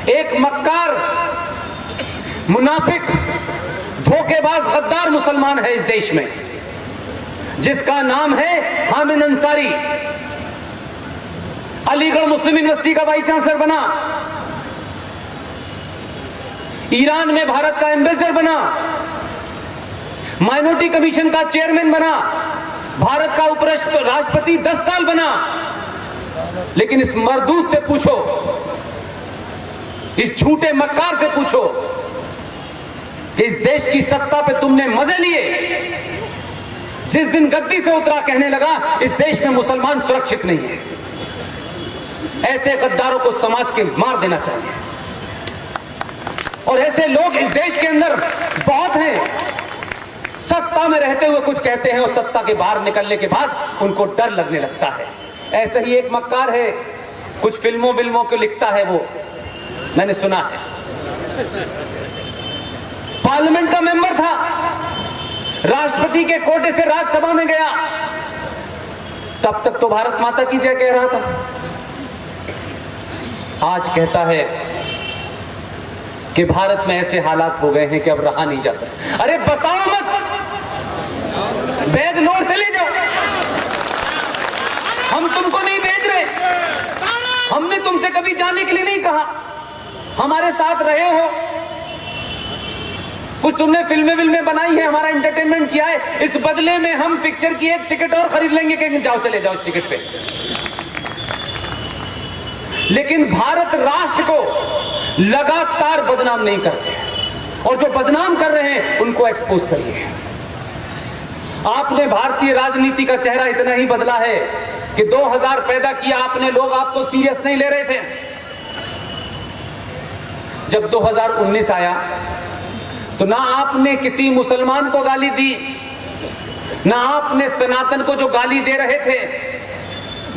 एक मक्कार, मुनाफिक, धोखेबाज, गद्दार मुसलमान है इस देश में, जिसका नाम है हामिद अंसारी। अलीगढ़ मुस्लिम यूनिवर्सिटी का वाइस चांसलर बना, ईरान में भारत का एम्बेसडर बना, माइनॉरिटी कमीशन का चेयरमैन बना, भारत का उपराष्ट्रपति 10 साल बना। लेकिन इस मरदूद से पूछो, इस झूठे मक्कार से पूछो कि इस देश की सत्ता पे तुमने मजे लिए। जिस दिन गद्दी से उतरा कहने लगा इस देश में मुसलमान सुरक्षित नहीं है। ऐसे गद्दारों को समाज के मार देना चाहिए। और ऐसे लोग इस देश के अंदर बहुत हैं। सत्ता में रहते हुए कुछ कहते हैं और सत्ता के बाहर निकलने के बाद उनको डर लगने लगता है। ऐसा ही एक मक्कार है, कुछ फिल्मों को लिखता है, वो मैंने सुना है। पार्लियामेंट का मेंबर था, राष्ट्रपति के कोटे से राज्यसभा में गया, तब तक तो भारत माता की जय कह रहा था। आज कहता है कि भारत में ऐसे हालात हो गए हैं कि अब रहा नहीं जा सकता। अरे बताओ मत, बैग लोड चले जाओ। हम तुमको नहीं भेज रहे, हमने तुमसे कभी जाने के लिए नहीं कहा, हमारे साथ रहे हो, कुछ तुमने फिल्में बनाई है, हमारा एंटरटेनमेंट किया है, इस बदले में हम पिक्चर की एक टिकट और खरीद लेंगे कि जाओ चले जाओ इस टिकट पे। लेकिन भारत राष्ट्र को लगातार बदनाम नहीं करते, और जो बदनाम कर रहे हैं उनको एक्सपोज करिए। आपने भारतीय राजनीति का चेहरा इतना ही बदला है कि 2000 पैदा किया आपने, लोग आपको सीरियस नहीं ले रहे थे। जब 2019 आया तो ना आपने किसी मुसलमान को गाली दी, ना आपने सनातन को जो गाली दे रहे थे,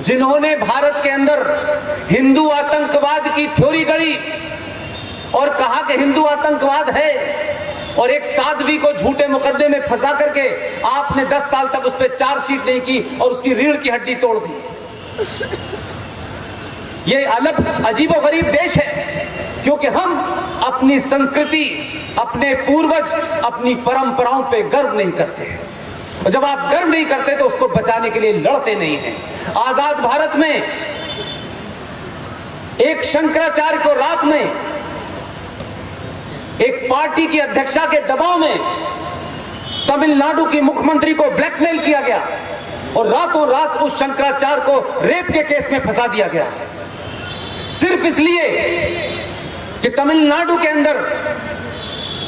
जिन्होंने भारत के अंदर हिंदू आतंकवाद की थ्योरी गढ़ी और कहा कि हिंदू आतंकवाद है, और एक साध्वी को झूठे मुकदमे में फंसा करके आपने 10 साल तक उस पर चार्जशीट नहीं की और उसकी रीढ़ की हड्डी तोड़ दी। ये अलग अजीबोगरीब देश है, क्योंकि हम अपनी संस्कृति, अपने पूर्वज, अपनी परंपराओं पे गर्व नहीं करते। और जब आप गर्व नहीं करते तो उसको बचाने के लिए लड़ते नहीं हैं। आजाद भारत में एक शंकराचार्य को रात में एक पार्टी की अध्यक्षा के दबाव में तमिलनाडु की मुख्यमंत्री को ब्लैकमेल किया गया और रातों रात उस शंकराचार्य को रेप के केस में फंसा दिया गया, सिर्फ इसलिए कि तमिलनाडु के अंदर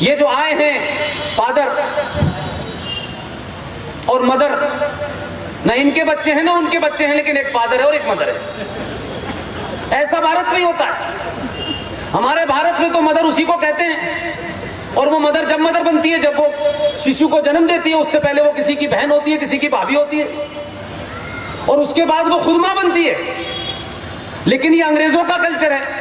ये जो आए हैं फादर और मदर, ना इनके बच्चे हैं ना उनके बच्चे हैं, लेकिन एक फादर है और एक मदर है। ऐसा भारत में होता है। हमारे भारत में तो मदर उसी को कहते हैं, और वो मदर जब मदर बनती है, जब वो शिशु को जन्म देती है, उससे पहले वो किसी की बहन होती है, किसी की भाभी होती है, और उसके बाद वो खुद मां बनती है। लेकिन ये अंग्रेजों का कल्चर है।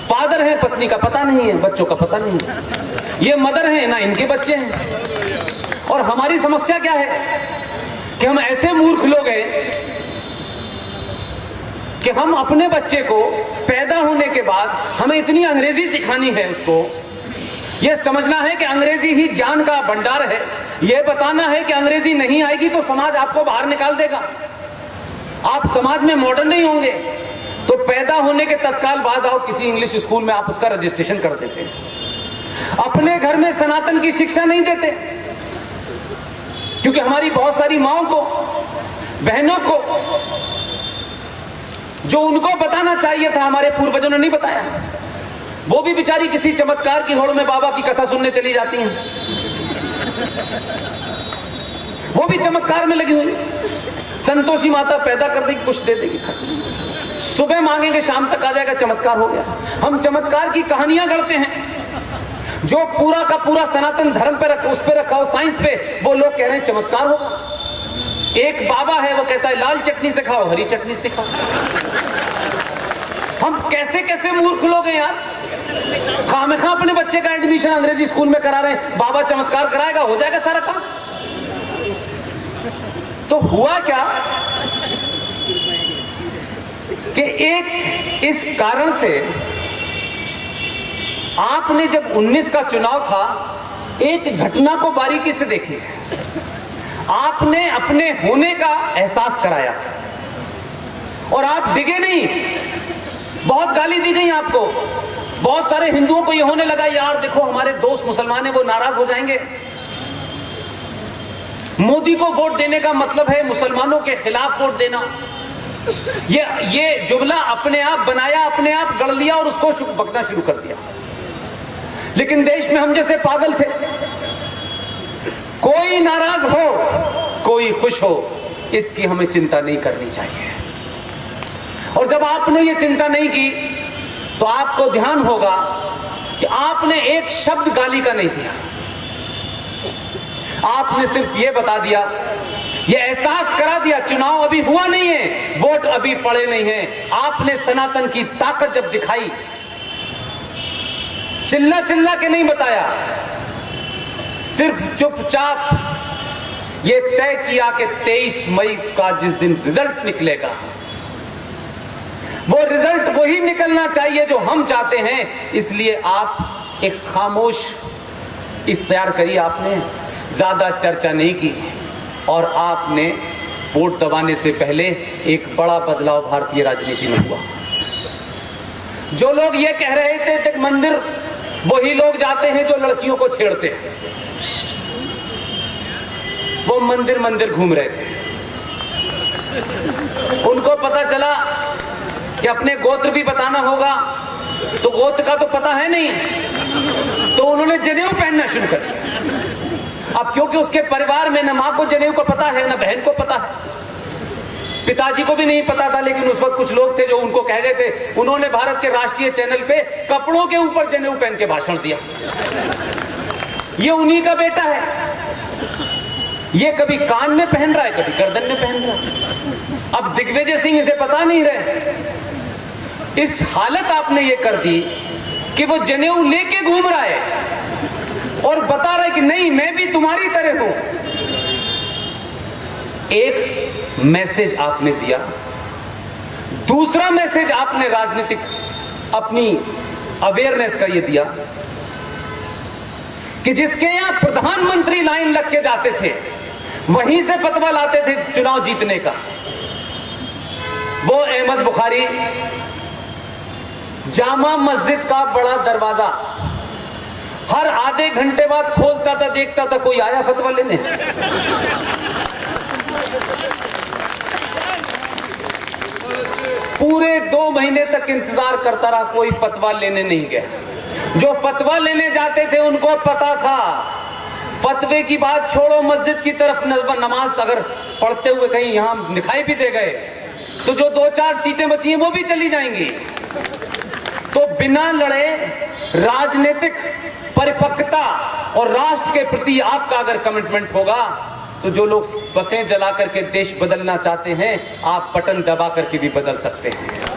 फादर है, पत्नी का पता नहीं है, बच्चों का पता नहीं है। ये मदर है, ना इनके बच्चे हैं। और हमारी समस्या क्या है कि हम ऐसे मूर्ख लोग हैं कि हम अपने बच्चे को पैदा होने के बाद हमें इतनी अंग्रेजी सिखानी है, उसको यह समझना है कि अंग्रेजी ही ज्ञान का भंडार है, यह बताना है कि अंग्रेजी नहीं आएगी तो समाज आपको बाहर निकाल देगा, आप समाज में मॉडर्न नहीं होंगे। तो पैदा होने के तत्काल बाद आओ किसी इंग्लिश स्कूल में आप उसका रजिस्ट्रेशन कर देते हैं। अपने घर में सनातन की शिक्षा नहीं देते, क्योंकि हमारी बहुत सारी माओं को, बहनों को जो उनको बताना चाहिए था हमारे पूर्वजों ने नहीं बताया। वो भी बेचारी किसी चमत्कार की होड़ में बाबा की कथा सुनने चली जाती हैं, वो भी चमत्कार में लगी हुई। संतोषी माता पैदा कर देगी, कुछ दे देगी, सुबह मांगेंगे शाम तक आ जाएगा, चमत्कार हो गया। हम चमत्कार की कहानियां गढ़ते हैं, जो पूरा का पूरा सनातन धर्म पे रखा, उस पे रखा हो, साइंस पे, वो लोग कह रहे हैं चमत्कार होगा। एक बाबा है वो कहता है लाल चटनी से खाओ, हरी चटनी से खाओ। हम कैसे कैसे मूर्ख लोग हैं यार। खामखा अपने बच्चे का एडमिशन अंग्रेजी स्कूल में करा रहे हैं, बाबा चमत्कार कराएगा, हो जाएगा सारा काम। तो हुआ क्या कि एक इस कारण से आपने जब 19 का चुनाव था, एक घटना को बारीकी से देखिए। आपने अपने होने का एहसास कराया और आप डिगे नहीं। बहुत गाली दी गई आपको, बहुत सारे हिंदुओं को यह होने लगा, यार देखो हमारे दोस्त मुसलमान हैं, वो नाराज हो जाएंगे। मोदी को वोट देने का मतलब है मुसलमानों के खिलाफ वोट देना। ये जुमला अपने आप बनाया, अपने आप गढ़ लिया और उसको बकना शुरू कर दिया। लेकिन देश में हम जैसे पागल थे, कोई नाराज हो कोई खुश हो, इसकी हमें चिंता नहीं करनी चाहिए। और जब आपने ये चिंता नहीं की तो आपको ध्यान होगा कि आपने एक शब्द गाली का नहीं दिया। आपने सिर्फ ये बता दिया, ये एहसास करा दिया, चुनाव अभी हुआ नहीं है, वोट अभी पड़े नहीं हैं। आपने सनातन की ताकत जब दिखाई, चिल्ला चिल्ला के नहीं बताया, सिर्फ चुपचाप ये तय किया कि 23 मई का जिस दिन रिजल्ट निकलेगा, वो रिजल्ट वही निकलना चाहिए जो हम चाहते हैं। इसलिए आप एक खामोश इख्तियार करी, आपने ज्यादा चर्चा नहीं की और आपने वोट दबाने से पहले एक बड़ा बदलाव भारतीय राजनीति में हुआ। जो लोग ये कह रहे थे कि मंदिर वही लोग जाते हैं जो लड़कियों को छेड़ते हैं, वो मंदिर मंदिर घूम रहे थे। उनको पता चला कि अपने गोत्र भी बताना होगा, तो गोत्र का तो पता है नहीं, तो उन्होंने जनेऊ पहनना शुरू कर दिया। अब क्योंकि उसके परिवार में न मां को जनेऊ को पता है, न बहन को पता है, पिताजी को भी नहीं पता था, लेकिन उस वक्त कुछ लोग थे जो उनको कह गए थे। उन्होंने भारत के राष्ट्रीय चैनल पे कपड़ों के ऊपर जनेऊ पहन के भाषण दिया। ये उन्हीं का बेटा है, ये कभी कान में पहन रहा है, कभी गर्दन में पहन रहा है। अब दिग्विजय सिंह इसे पता नहीं रहे। इस हालत आपने ये कर दी कि वो जनेऊ लेके घूम रहा है और बता रहा है कि नहीं मैं भी तुम्हारी तरह हूं। एक मैसेज आपने दिया। दूसरा मैसेज आपने राजनीतिक अपनी अवेयरनेस का ये दिया कि जिसके यहां प्रधानमंत्री लाइन लग के जाते थे, वहीं से फतवा लाते थे चुनाव जीतने का, वो अहमद बुखारी जामा मस्जिद का बड़ा दरवाजा हर आधे घंटे बाद खोलता था, देखता था कोई आया फतवा लेने। पूरे 2 महीने तक इंतजार करता रहा, कोई फतवा लेने नहीं गया। जो फतवा लेने जाते थे उनको पता था फतवे की बात छोड़ो, मस्जिद की तरफ नमाज अगर पढ़ते हुए कहीं यहां दिखाई भी दे गए तो जो 2-4 सीटें बची हैं वो भी चली जाएंगी। तो बिना लड़े राजनीतिक परिपक्वता और राष्ट्र के प्रति आपका अगर कमिटमेंट होगा तो जो लोग बसें जला करके देश बदलना चाहते हैं, आप बटन दबा करके भी बदल सकते हैं।